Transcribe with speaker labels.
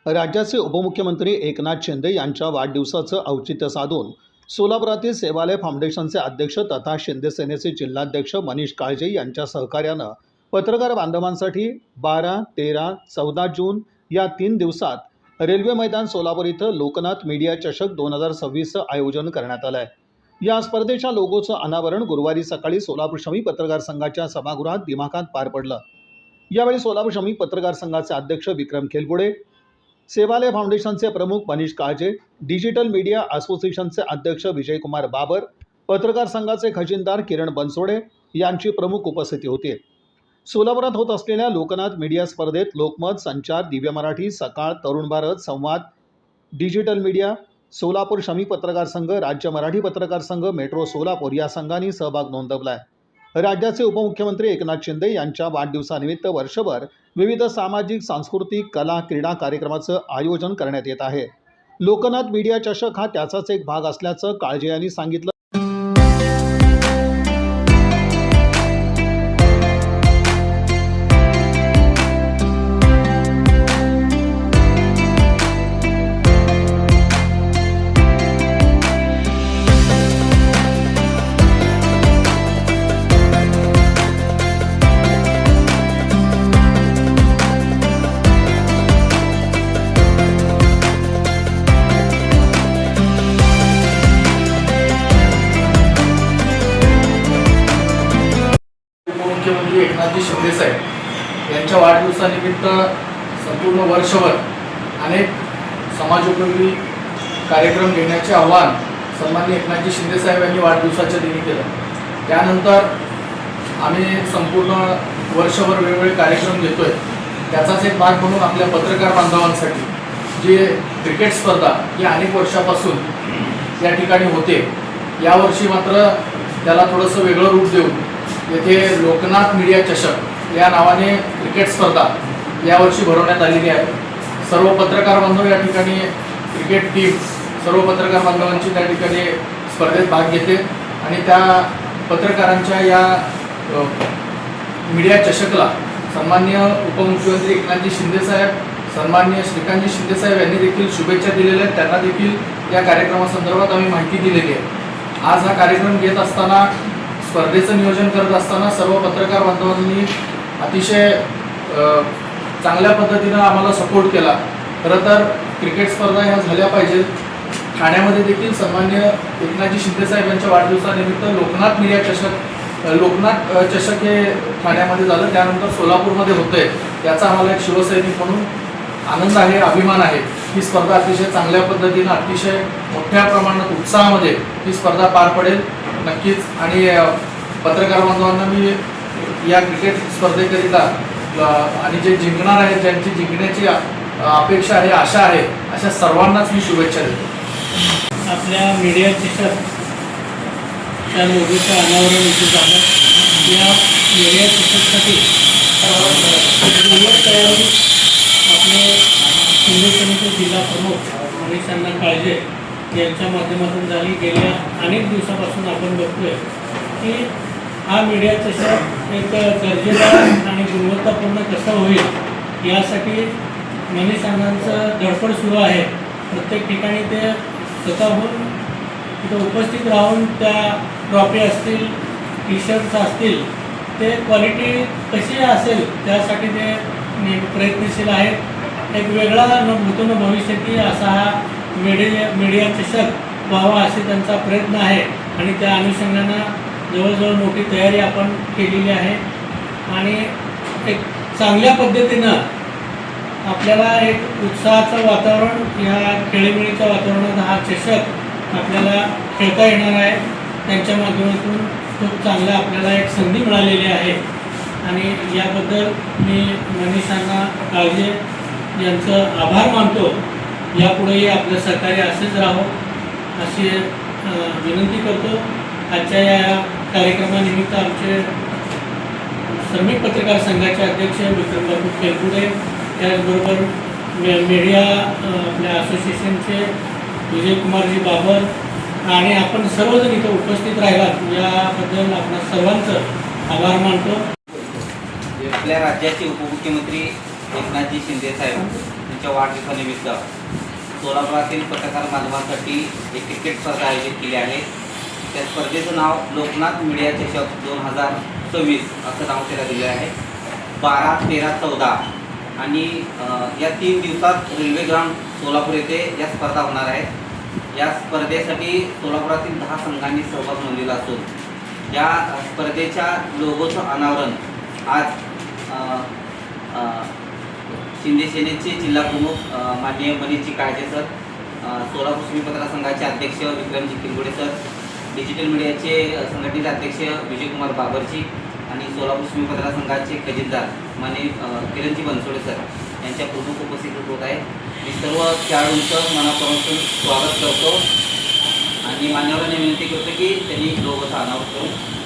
Speaker 1: राज्याचे उपमुख्यमंत्री एकनाथ शिंदे यांच्या वाढदिवसाचं औचित्य साधून सोलापुरातील सेवालय फाउंडेशनचे अध्यक्ष तथा शिंदे सेनेचे जिल्हाध्यक्ष मनीष काळजे यांच्या सहकार्यानं पत्रकार बांधवांसाठी 12, 13, 14 जून या 3 दिवसात रेल्वे मैदान सोलापूर इथं लोकनाथ मीडिया चषक 2026चं आयोजन करण्यात आलं आहे। या स्पर्धेच्या लोगोचं अनावरण गुरुवारी सकाळी सोलापूर श्रमिक पत्रकार संघाच्या सभागृहात दिमाखात पार पडलं। यावेळी सोलापूर श्रमिक पत्रकार संघाचे अध्यक्ष विक्रम खेलपुडे, सेवालय फाउंडेशनचे प्रमुख मनीष काळजे, डिजिटल मीडिया असोसिएशनचे अध्यक्ष विजयकुमार बाबर, पत्रकार संघाचे खजिनदार किरण बनसोडे यांची प्रमुख उपस्थिती होती। सोलापुरात होत असलेल्या लोकनाथ मीडिया स्पर्धेत लोकमत, संचार, दिव्य मराठी, सकाळ, तरुण भारत, संवाद, डिजिटल मीडिया, सोलापूर श्रमिक पत्रकार संघ, राज्य मराठी पत्रकार संघ, मेट्रो सोलापूर या संघांनी सहभाग नोंदवला आहे। राज्याचे उपमुख्यमंत्री एकनाथ शिंदे यांच्या वाढदिवसानिमित्त वर्षभर विविध सामाजिक, सांस्कृतिक, कला, क्रीडा कार्यक्रमाचं आयोजन करण्यात येत आहे। लोकनाथ मीडिया चषक हा त्याचाच एक भाग असल्याचं काळजे यांनी सांगितलं।
Speaker 2: मुख्यमंत्री एकनाथजी शिंदे साहेब यांच्या वाढदिवसानिमित्त संपूर्ण वर्षभर अनेक समाजोपयोगी कार्यक्रम घेण्याचे आवाहन सन्माननीय एकनाथजी शिंदे साहेब यांनी वाढदिवसाच्या दिनी केलं। त्यानंतर आम्ही संपूर्ण वर्षभर वेगवेगळे कार्यक्रम घेतोय। त्याचाच एक भाग म्हणून आपल्या पत्रकार बांधवांसाठी जे क्रिकेट स्पर्धा ही अनेक वर्षापासून या ठिकाणी होते, यावर्षी मात्र त्याला थोडंसं वेगळं रूप देऊन येथे लोकनाथ मीडिया चषक या नावाने क्रिकेट स्पर्धा यावर्षी भरवण्यात आलेली आहे। सर्व पत्रकार बांधव या ठिकाणी, क्रिकेट टीम सर्व पत्रकार बांधवांची त्या ठिकाणी स्पर्धेत भाग घेते आणि त्या पत्रकारांच्या या मीडिया चषकला सन्माननीय उपमुख्यमंत्री एकनाथजी शिंदे साहेब, सन्माननीय श्रीकांतजी शिंदे साहेब यांनी देखील शुभेच्छा दिलेल्या आहेत। त्यांना देखील या कार्यक्रमासंदर्भात आम्ही माहिती दिलेली आहे। आज हा कार्यक्रम घेत असताना, स्पर्धेचं नियोजन करत असताना सर्व पत्रकार बांधवांनी अतिशय चांगल्या पद्धतीनं आम्हाला सपोर्ट केला। खरं तर क्रिकेट स्पर्धा ह्या झाल्या पाहिजेत। ठाण्यामध्ये देखील सन्माननीय एकनाथजी शिंदे साहेब यांच्या वाढदिवसानिमित्त लोकनाथ मीडिया लोकनाथ चषक हे ठाण्यामध्ये झालं, त्यानंतर सोलापूरमध्ये होतंय। याचा आम्हाला एक शिवसैनिक म्हणून आनंद आहे, अभिमान आहे। ही स्पर्धा अतिशय चांगल्या पद्धतीनं, अतिशय मोठ्या प्रमाणात उत्साहामध्ये ही स्पर्धा पार पडेल नक्कीच। आणि पत्रकार बांधवांना मी या क्रिकेट स्पर्धेकरिता आणि जे जिंकणार आहेत, ज्यांची जिंकण्याची अपेक्षा आहे, आशा आहे, अशा सर्वांनाच मी शुभेच्छा देतो।
Speaker 3: आपल्या मीडिया चषक त्या लोगोचं अनावरण इथे झालं। या मीडिया चषकसाठी तयारी आपले शिंदे सेनेचे जिल्हा प्रमुख मनीष काळजे यांच्या माध्यमातून झाली। गेल्या अनेक दिवसापासून आपण बघतोय की हा मीडिया चषक एक दर्जेदार आणि गुणवत्तापूर्ण कसा होईल यासाठी मनीष अण्णांचं धडपड सुरू आहे। प्रत्येक ठिकाणी ते स्वतःहून तिथं उपस्थित राहून त्या ट्रॉफी असतील, टी शर्ट्स असतील, ते क्वालिटी कशी असेल त्यासाठी ते प्रयत्नशील आहेत। एक वेगळा नूतन भविष्याची असा हा मीडिया चषक व्हावा असे त्यांचा प्रयत्न आहे आणि त्या अनुषंगानं जवळजवळ मोठी तयारी आपण केलेली आहे आणि एक चांगल्या पद्धतीनं आपल्याला एक उत्साहाचं वातावरण, या खेळीमेळीच्या वातावरणात हा चषक आपल्याला खेळता येणार आहे। त्यांच्या माध्यमातून खूप चांगला आपल्याला एक संधी मिळालेली आहे आणि याबद्दल मी मनीषांना काळजे यांचं आभार मानतो। यापुढेही आपलं सहकार्य असंच राहो अशी विनंती करतो। आजच्या या कार्यक्रमानिमित्त आमचे श्रमिक पत्रकार संघाचे अध्यक्ष विक्रम खेलपुडे, त्याचबरोबर मीडिया आपल्या असोसिएशनचे विजयकुमारजी बाबर आणि आपण सर्वजण इथं उपस्थित राहिलात याबद्दल आपण सर्वांचं आभार मानतो।
Speaker 4: आपल्या राज्याचे उपमुख्यमंत्री एकनाथजी शिंदे साहेब यांच्या वाढदिवसानिमित्त सोलापुरातील पत्रकार बांधवांसाठी एक क्रिकेट स्पर्धा आयोजित केली आहे. त्या स्पर्धेचं नाव लोकनाथ मीडिया चषक 2026 असं नाव त्याला दिलं आहे. 12, 13, 14 आणि या 3 दिवसात रेल्वे ग्राउंड सोलापूर येथे या स्पर्धा होणार आहेत. या स्पर्धेसाठी सोलापुरातील 10 संघांनी सहभाग नोंदवला असून या स्पर्धेच्या लोगोचं अनावरण आज शिंदे सेनेचे जिल्हा प्रमुख माननीय मनीषजी काळजे सर, सोलापूर श्रमिक पत्रकार संघाचे अध्यक्ष विक्रमजी किरगुडे सर, डिजिटल मीडियाचे संघटनेचे अध्यक्ष विजयकुमार बाबरजी आणि सोलापूर श्रमिक पत्रकार संघाचे खजिनदार माननीय किरणजी बनसोडे सर यांच्या प्रमुख उपस्थित होत आहे. मी सर्व खेळाडूंचं मनापासून स्वागत करतो आणि मान्यवरांनी विनंती करतो की त्यांनी लोगोचं अनावरण करून